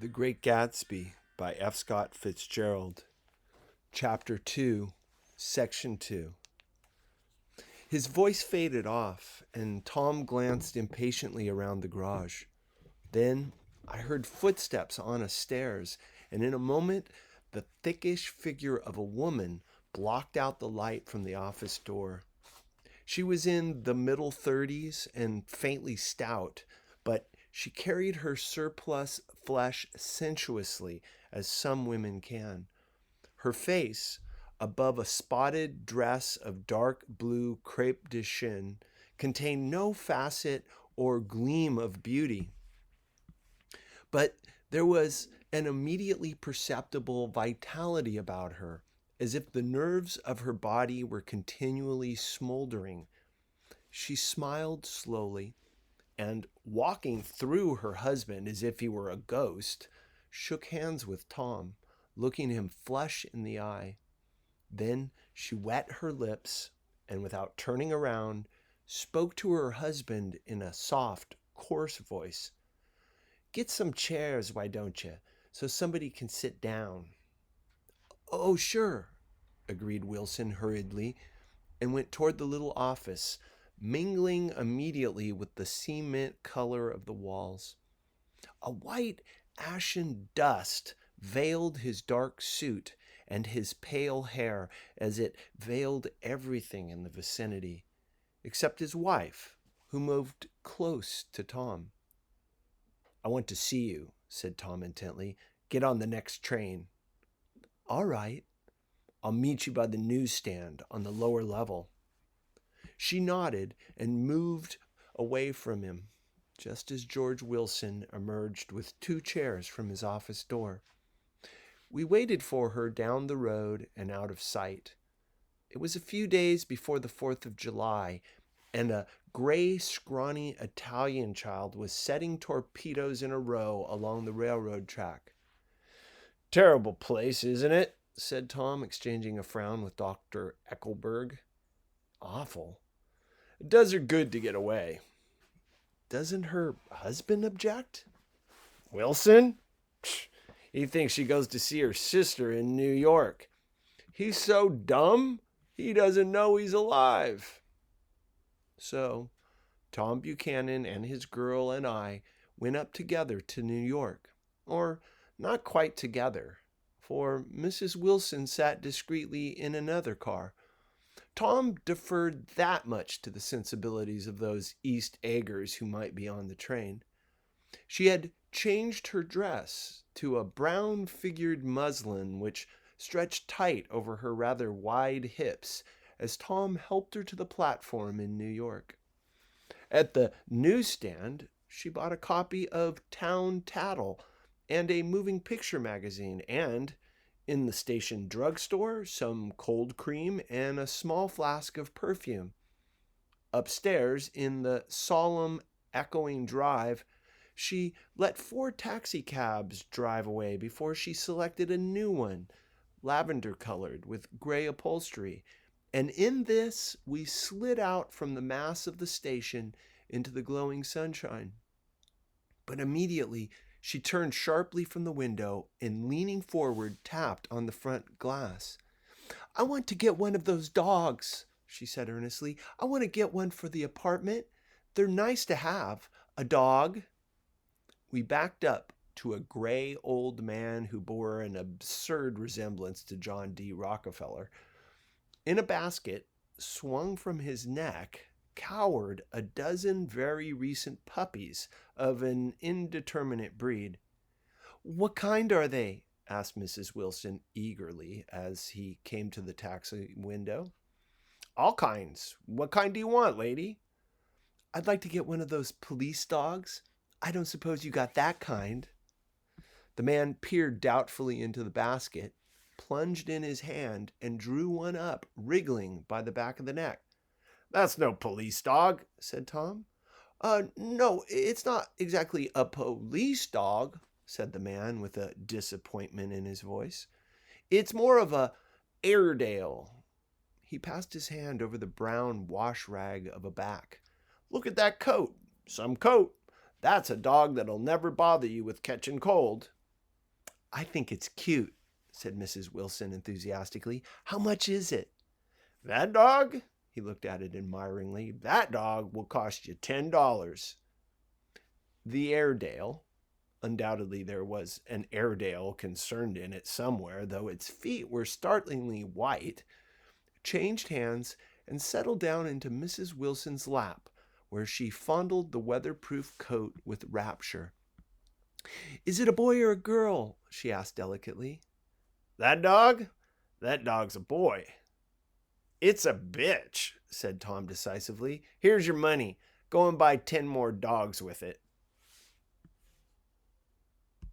The Great Gatsby by F. Scott Fitzgerald. Chapter 2, Section 2. His voice faded off, and Tom glanced impatiently around the garage. Then I heard footsteps on a stairs, and in a moment the thickish figure of a woman blocked out the light from the office door. She was in the middle 30s and faintly stout, but she carried her surplus flesh sensuously, as some women can. Her face, above a spotted dress of dark blue crepe de chine, contained no facet or gleam of beauty, but there was an immediately perceptible vitality about her, as if the nerves of her body were continually smoldering. She smiled slowly, and walking through her husband as if he were a ghost, shook hands with Tom, looking him flush in the eye. Then she wet her lips, and without turning around, spoke to her husband in a soft, coarse voice. "Get some chairs, why don't you, so somebody can sit down." "Oh, sure," agreed Wilson hurriedly, and went toward the little office, mingling immediately with the cement color of the walls. A white ashen dust veiled his dark suit and his pale hair, as it veiled everything in the vicinity, except his wife, who moved close to Tom. "I want to see you," said Tom intently. "Get on the next train." "All right. I'll meet you by the newsstand on the lower level." She nodded and moved away from him, just as George Wilson emerged with two chairs from his office door. We waited for her down the road and out of sight. It was a few days before the 4th of July, and a gray, scrawny Italian child was setting torpedoes in a row along the railroad track. "Terrible place, isn't it?" said Tom, exchanging a frown with Dr. Eckelberg. "Awful. It does her good to get away." "Doesn't her husband object?" "Wilson? Psh, he thinks she goes to see her sister in New York. He's so dumb, he doesn't know he's alive." So Tom Buchanan and his girl and I went up together to New York. Or not quite together, for Mrs. Wilson sat discreetly in another car. Tom deferred that much to the sensibilities of those East Eggers who might be on the train. She had changed her dress to a brown figured muslin which stretched tight over her rather wide hips as Tom helped her to the platform in New York. At the newsstand, she bought a copy of Town Tattle and a moving picture magazine, and in the station drugstore, some cold cream and a small flask of perfume. Upstairs, in the solemn, echoing drive, she let 4 taxicabs drive away before she selected a new one, lavender colored with gray upholstery, and in this we slid out from the mass of the station into the glowing sunshine. But immediately she turned sharply from the window and, leaning forward, tapped on the front glass. "I want to get one of those dogs," she said earnestly. "I want to get one for the apartment. They're nice to have, a dog." We backed up to a gray old man who bore an absurd resemblance to John D. Rockefeller. In a basket, swung from his neck, cowered a dozen very recent puppies of an indeterminate breed. "What kind are they?" asked Mrs. Wilson eagerly as he came to the taxi window. "All kinds. What kind do you want, lady?" "I'd like to get one of those police dogs. I don't suppose you got that kind." The man peered doubtfully into the basket, plunged in his hand, and drew one up, wriggling by the back of the neck. "That's no police dog," said Tom. No, it's not exactly a police dog," said the man with a disappointment in his voice. "It's more of a Airedale." He passed his hand over the brown wash rag of a back. "Look at that coat. Some coat. That's a dog that'll never bother you with catching cold." I think it's cute, said Mrs. Wilson enthusiastically. How much is it? That dog? He looked at it admiringly. That dog will cost you $10. The Airedale, undoubtedly there was an Airedale concerned in it somewhere, though its feet were startlingly white, changed hands and settled down into Mrs. Wilson's lap, where she fondled the weatherproof coat with rapture. Is it a boy or a girl? She asked delicately. That dog? That dog's a boy. It's a bitch, said Tom decisively. Here's your money. Go and buy 10 more dogs with it.